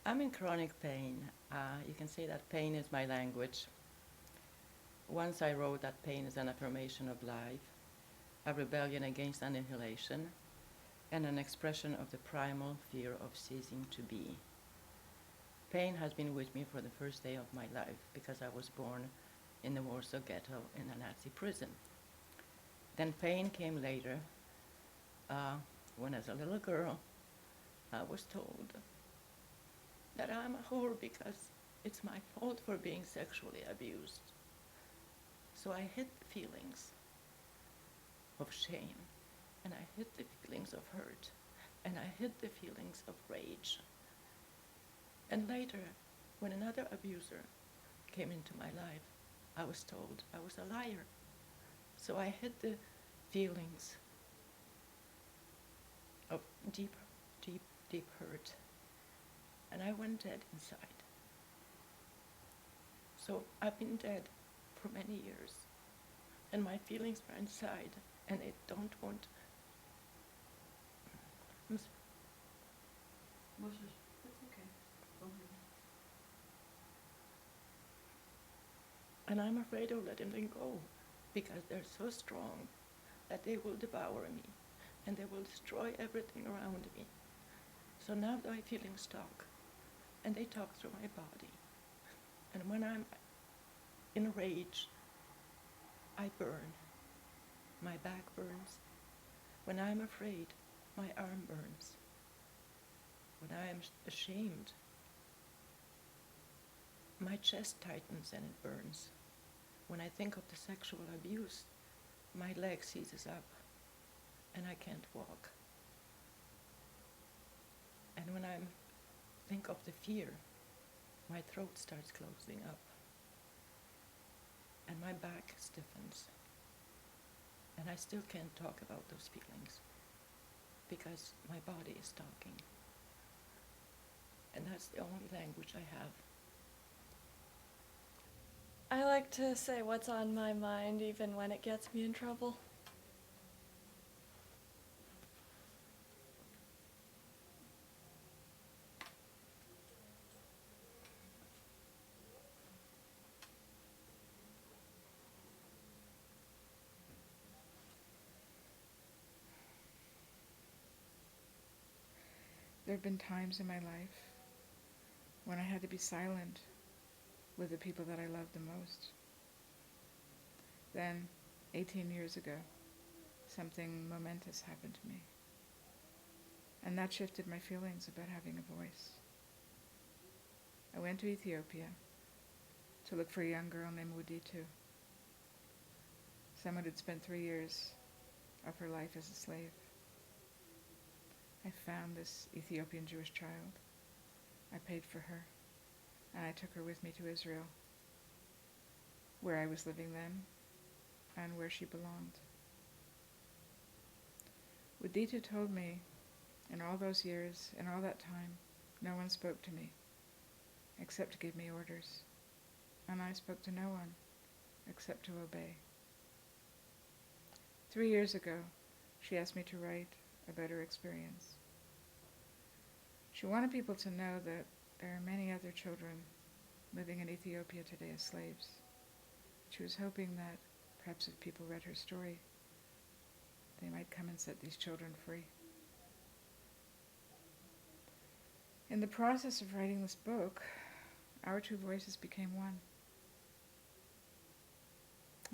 I'm in chronic pain. You can say that pain is my language. Once I wrote that pain is an affirmation of life, a rebellion against annihilation, and an expression of the primal fear of ceasing to be. Pain has been with me for the first day of my life because I was born in the Warsaw Ghetto in a Nazi prison. Then pain came later, when as a little girl I was told that I'm a whore because it's my fault for being sexually abused. So I hid the feelings of shame, and I hid the feelings of hurt, and I hid the feelings of rage. And later, when another abuser came into my life, I was told I was a liar. So I hid the feelings of deep, deep, deep hurt, and I went dead inside. So I've been dead for many years, and my feelings are inside, and they don't want. I'm s- That's okay. Go ahead. And I'm afraid of letting them go because they're so strong that they will devour me and they will destroy everything around me. So now my feelings talk, and they talk through my body. And when I'm in rage, I burn. My back burns. When I'm afraid, my arm burns. When I am ashamed, my chest tightens and it burns. When I think of the sexual abuse, my leg seizes up and I can't walk. And when I think of the fear, my throat starts closing up and my back stiffens. And I still can't talk about those feelings because my body is talking. And that's the only language I have. I like to say what's on my mind even when it gets me in trouble. There have been times in my life when I had to be silent with the people that I loved the most. Then, 18 years ago, something momentous happened to me. And that shifted my feelings about having a voice. I went to Ethiopia to look for a young girl named Wuditu. Someone had spent 3 years of her life as a slave. I found this Ethiopian Jewish child. I paid for her, and I took her with me to Israel, where I was living then and where she belonged. Wuditu told me, in all those years, in all that time, no one spoke to me except to give me orders, and I spoke to no one except to obey. 3 years ago, she asked me to write about her experience. She wanted people to know that there are many other children living in Ethiopia today as slaves. She was hoping that perhaps if people read her story, they might come and set these children free. In the process of writing this book, our two voices became one.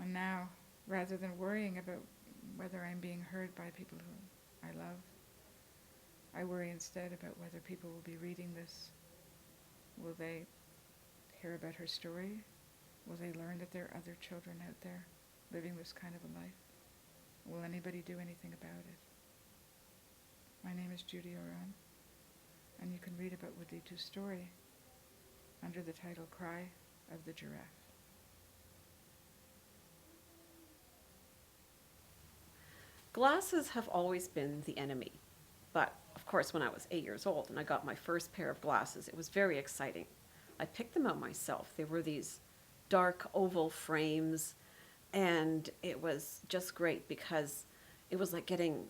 And now, rather than worrying about whether I'm being heard by people who I love, I worry instead about whether people will be reading this. Will they hear about her story? Will they learn that there are other children out there living this kind of a life? Will anybody do anything about it? My name is Judy Oran, and you can read about Wuditu's story under the title Cry of the Giraffe. Glasses have always been the enemy. But, of course, when I was 8 years old and I got my first pair of glasses, it was very exciting. I picked them out myself. They were these dark oval frames, and it was just great because it was like getting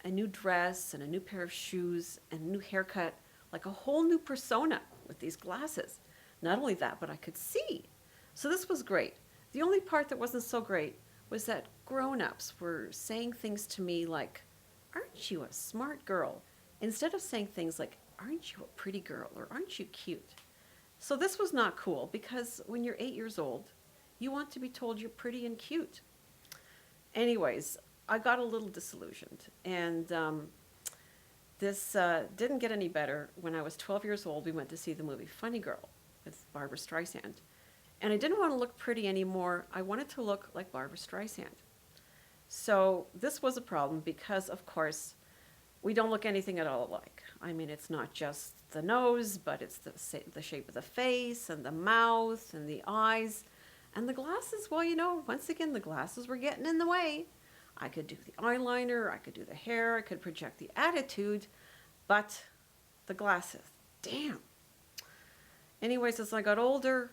a new dress and a new pair of shoes and a new haircut like a whole new persona with these glasses. Not only that, but I could see. So this was great. The only part that wasn't so great was that grown-ups were saying things to me like, "Aren't you a smart girl?" instead of saying things like, "Aren't you a pretty girl?" or "Aren't you cute?" So this was not cool, because when you're 8 years old, you want to be told you're pretty and cute. Anyways, I got a little disillusioned, and this didn't get any better. When I was 12 years old, we went to see the movie Funny Girl with Barbara Streisand. And I didn't want to look pretty anymore. I wanted to look like Barbara Streisand. So this was a problem because, of course, we don't look anything at all alike. I mean, it's not just the nose, but it's the shape of the face and the mouth and the eyes. And the glasses, well, you know, once again, the glasses were getting in the way. I could do the eyeliner, I could do the hair, I could project the attitude, but the glasses, damn. Anyways, as I got older,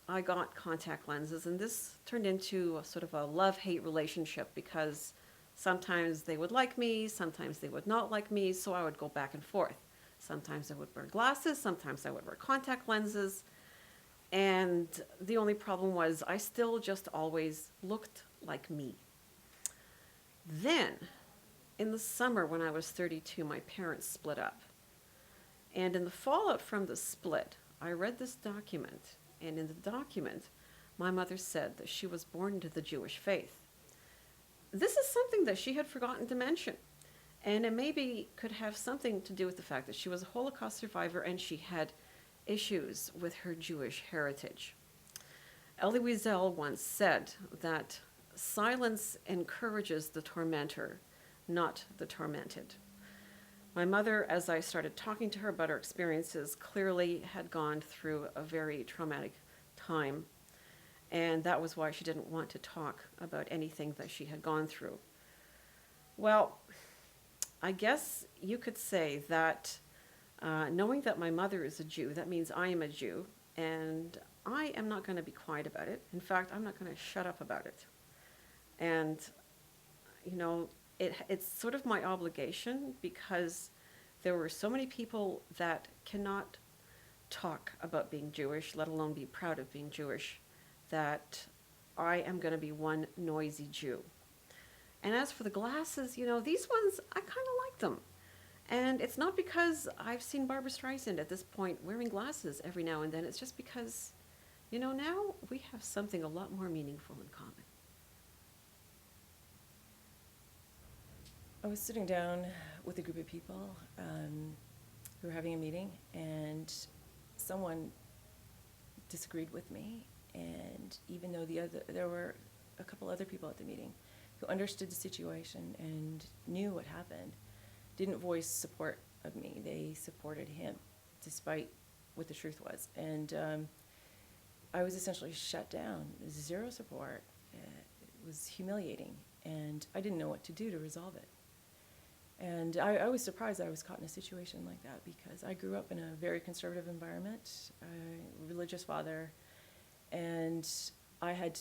I got contact lenses, and this turned into a sort of a love-hate relationship, because sometimes they would like me, sometimes they would not like me, so I would go back and forth. Sometimes I would wear glasses, sometimes I would wear contact lenses, and the only problem was I still just always looked like me. Then, in the summer when I was 32, my parents split up. And in the fallout from the split, I read this document, and in the document, my mother said that she was born into the Jewish faith. This is something that she had forgotten to mention, and it maybe could have something to do with the fact that she was a Holocaust survivor and she had issues with her Jewish heritage. Elie Wiesel once said that silence encourages the tormentor, not the tormented. My mother, as I started talking to her about her experiences, clearly had gone through a very traumatic time, and that was why she didn't want to talk about anything that she had gone through. Well, I guess you could say that knowing that my mother is a Jew, that means I am a Jew, and I am not going to be quiet about it. In fact, I'm not going to shut up about it. And, you know, it's sort of my obligation, because there were so many people that cannot talk about being Jewish, let alone be proud of being Jewish, that I am going to be one noisy Jew. And as for the glasses, you know, these ones, I kind of like them. And it's not because I've seen Barbara Streisand at this point wearing glasses every now and then. It's just because, you know, now we have something a lot more meaningful in common. I was sitting down with a group of people who were having a meeting, and someone disagreed with me. And even though there were a couple other people at the meeting who understood the situation and knew what happened, didn't voice support of me. They supported him, despite what the truth was. And I was essentially shut down. Zero support. It was humiliating, and I didn't know what to do to resolve it. And I was surprised I was caught in a situation like that, because I grew up in a very conservative environment, a religious father, and I had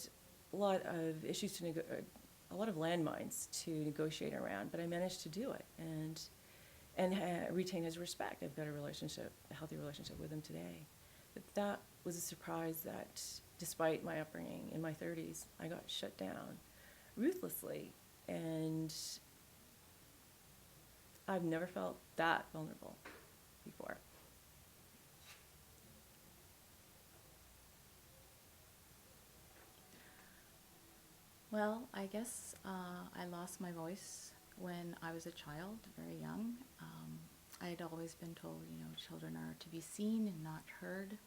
a lot of issues a lot of landmines to negotiate around, but I managed to do it and retain his respect. I've got a healthy relationship with him today. But that was a surprise that despite my upbringing in my 30s, I got shut down ruthlessly, and I've never felt that vulnerable before. Well, I guess I lost my voice when I was a child, very young. I had always been told, you know, children are to be seen and not heard.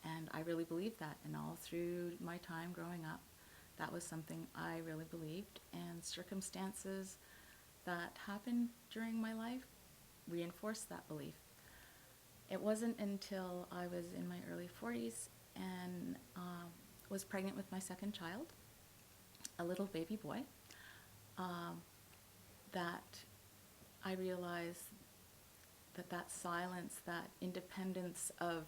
And I really believed that. And all through my time growing up, that was something I really believed. And circumstances that happened during my life reinforced that belief. It wasn't until I was in my early 40s and was pregnant with my second child, a little baby boy, that I realized that silence, that independence of,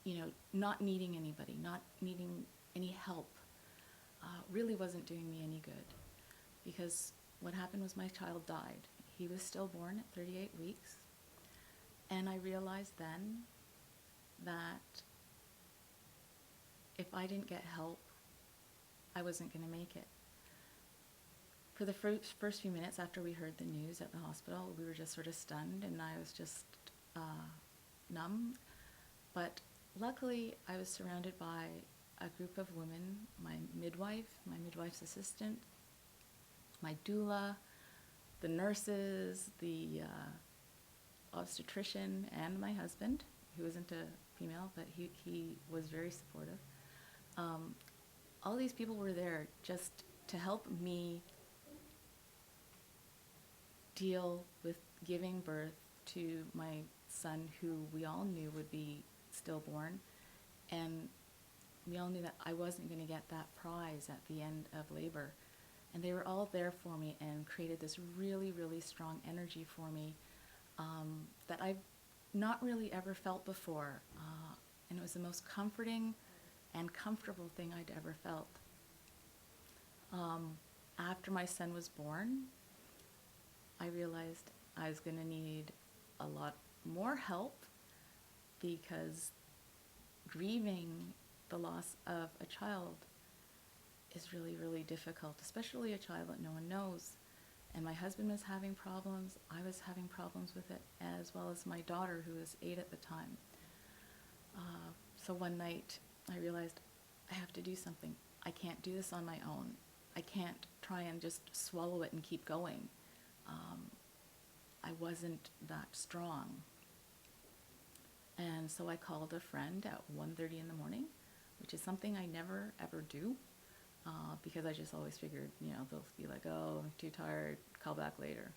you know, not needing anybody, not needing any help, really wasn't doing me any good. Because what happened was my child died. He was stillborn at 38 weeks. And I realized then that if I didn't get help, I wasn't going to make it. For the first few minutes after we heard the news at the hospital, we were just sort of stunned, and I was just numb. But luckily, I was surrounded by a group of women, my midwife's assistant, my doula, the nurses, the obstetrician, and my husband, who isn't a female, but he was very supportive. All these people were there just to help me deal with giving birth to my son, who we all knew would be stillborn, and we all knew that I wasn't going to get that prize at the end of labor. And they were all there for me and created this really, really strong energy for me that I've not really ever felt before. And it was the most comforting and comfortable thing I'd ever felt. After my son was born, I realized I was going to need a lot more help, because grieving the loss of a child is really, really difficult, especially a child that no one knows. And my husband was having problems. I was having problems with it, as well as my daughter, who was 8 at the time. So one night I realized I have to do something. I can't do this on my own. I can't try and just swallow it and keep going. I wasn't that strong. And so I called a friend at 1:30 in the morning, which is something I never ever do, because I just always figured, they'll be like, oh, I'm too tired, call back later.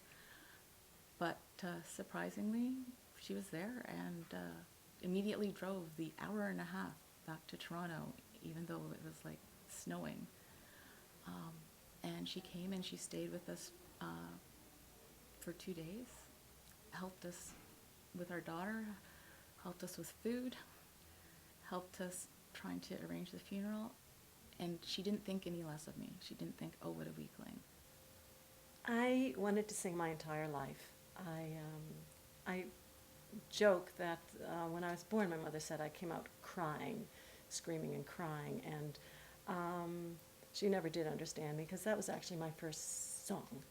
But surprisingly, she was there and immediately drove the hour and a half back to Toronto, even though it was like snowing. And she came and she stayed with us for 2 days, helped us with our daughter, helped us with food, helped us trying to arrange the funeral, and she didn't think any less of me. She didn't think, oh, what a weakling. I wanted to sing my entire life. I joke that when I was born, my mother said I came out crying, screaming and crying, and she never did understand me, because that was actually my first song.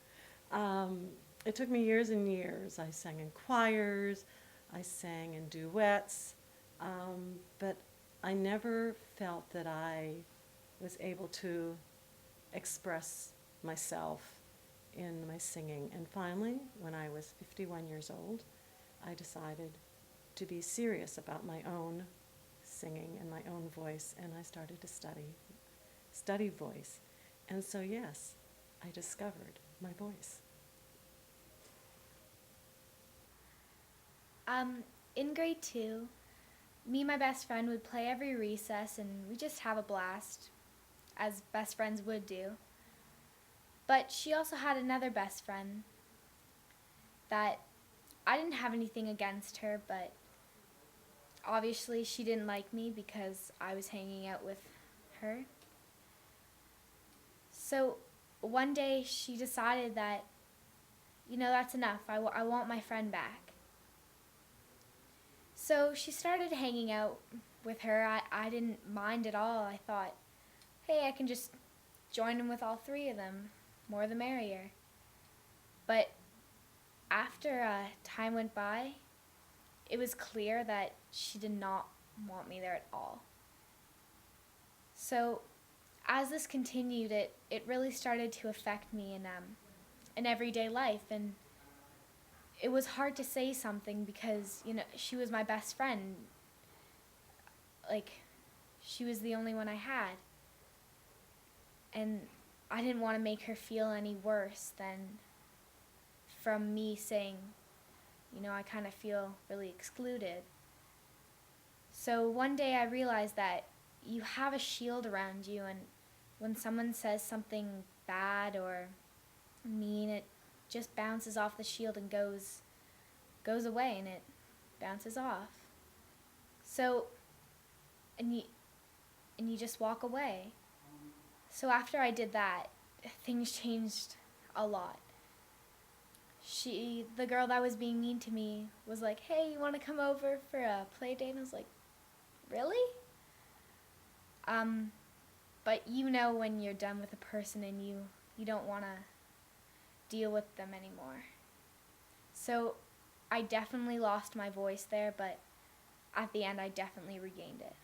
It took me years and years. I sang in choirs, I sang in duets, but I never felt that I was able to express myself in my singing. And finally, when I was 51 years old, I decided to be serious about my own singing and my own voice, and I started to study voice. And so yes, I discovered my voice. In grade 2, me and my best friend would play every recess, and we just have a blast, as best friends would do. But she also had another best friend that I didn't have anything against her, but obviously she didn't like me because I was hanging out with her. So one day she decided that, that's enough. I want my friend back. So she started hanging out with her. I didn't mind at all. I thought, hey, I can just join in with all 3 of them. More the merrier. But after time went by, it was clear that she did not want me there at all. So as this continued, it really started to affect me in everyday life, and it was hard to say something because, she was my best friend. Like, she was the only one I had. And I didn't want to make her feel any worse than from me saying, I kind of feel really excluded. So one day I realized that you have a shield around you, and when someone says something bad or mean, it just bounces off the shield and goes away, and it bounces off. So, and you just walk away. So after I did that, things changed a lot. the girl that was being mean to me was like, "Hey, you want to come over for a play date?" And I was like, "Really?" But you know when you're done with a person and you don't want to deal with them anymore. So I definitely lost my voice there, but at the end I definitely regained it.